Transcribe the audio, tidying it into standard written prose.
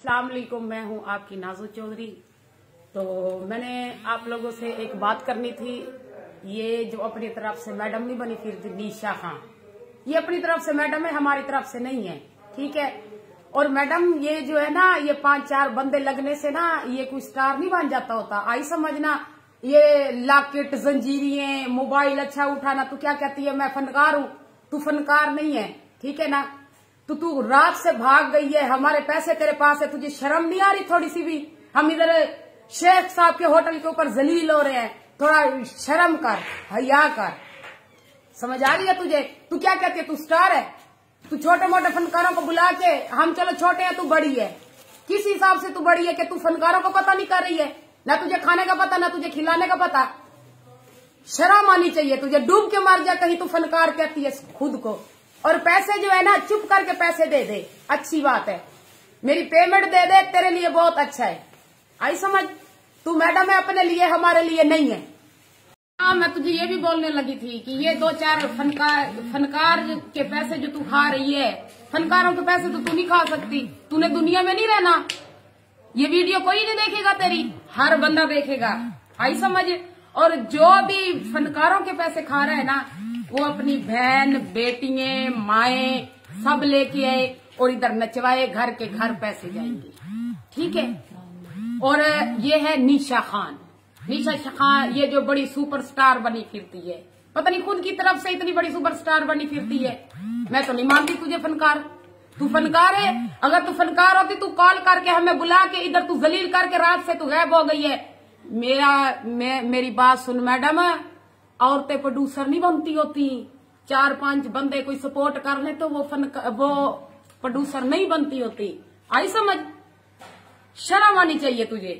अस्सलाम वालेकुम, मैं हूं आपकी नाज़ो चौधरी। तो मैंने आप लोगों से एक बात करनी थी। ये जो अपनी तरफ से मैडम नहीं बनी फिर निशा खान, ये अपनी तरफ से मैडम है, हमारी तरफ से नहीं है, ठीक है। और मैडम ये जो है ना, ये 5-4 बंदे लगने से ना ये कोई स्टार नहीं बन जाता होता। आई समझना, ये लॉकेट, जंजीरें, मोबाइल अच्छा उठाना, तू क्या कहती है मैं फनकार हूँ, तू फनकार नहीं है, ठीक है ना। तो तू रात से भाग गई है, हमारे पैसे तेरे पास है, तुझे शर्म नहीं आ रही थोड़ी सी भी? हम इधर शेख साहब के होटल के ऊपर जलील हो रहे हैं, थोड़ा शर्म कर, हया कर। समझ आ रही है तुझे? तू क्या कहती है, तू स्टार है? तू छोटे मोटे फनकारों को बुला के, हम चलो छोटे हैं, तू बड़ी है। किस हिसाब से तू बड़ी है कि तू फनकारों को पता नहीं कर रही है? ना तुझे खाने का पता, ना तुझे खिलाने का पता। शर्म आनी चाहिए तुझे, डूब के मर जा कहीं तू फनकार कहती है खुद को। और पैसे जो है ना, चुप करके पैसे दे दे, अच्छी बात है। मेरी पेमेंट दे दे, तेरे लिए बहुत अच्छा है। आई समझ? तू मैडम है अपने लिए, हमारे लिए नहीं है। हाँ, मैं तुझे ये भी बोलने लगी थी कि ये 2-4 फनकार के पैसे जो तू खा रही है, फनकारों के पैसे तो तू नहीं खा सकती। तूने दुनिया में नहीं रहना। ये वीडियो कोई नहीं देखेगा तेरी, हर बंदा देखेगा। आई समझ? और जो भी फनकारों के पैसे खा रहा है ना, वो अपनी बहन, बेटियां, माए सब लेके आए और इधर नचवाए, घर के घर पैसे जाएंगे, ठीक है। और ये है निशा खान। निशा खान ये जो बड़ी सुपरस्टार बनी फिरती है, पता नहीं खुद की तरफ से इतनी बड़ी सुपरस्टार बनी फिरती है। मैं तो नहीं मानती तुझे फनकार। तू फनकार है? अगर तू फनकार होती तू कॉल करके हमें बुला के इधर तू जलील करके रात से तू गायब हो गई है। मेरी बात सुन मैडम, औरतें प्रोड्यूसर नहीं बनती होती। 4-5 बंदे कोई सपोर्ट कर ले तो वो प्रोड्यूसर नहीं बनती होती। आई समझ? शर्म आनी चाहिए तुझे।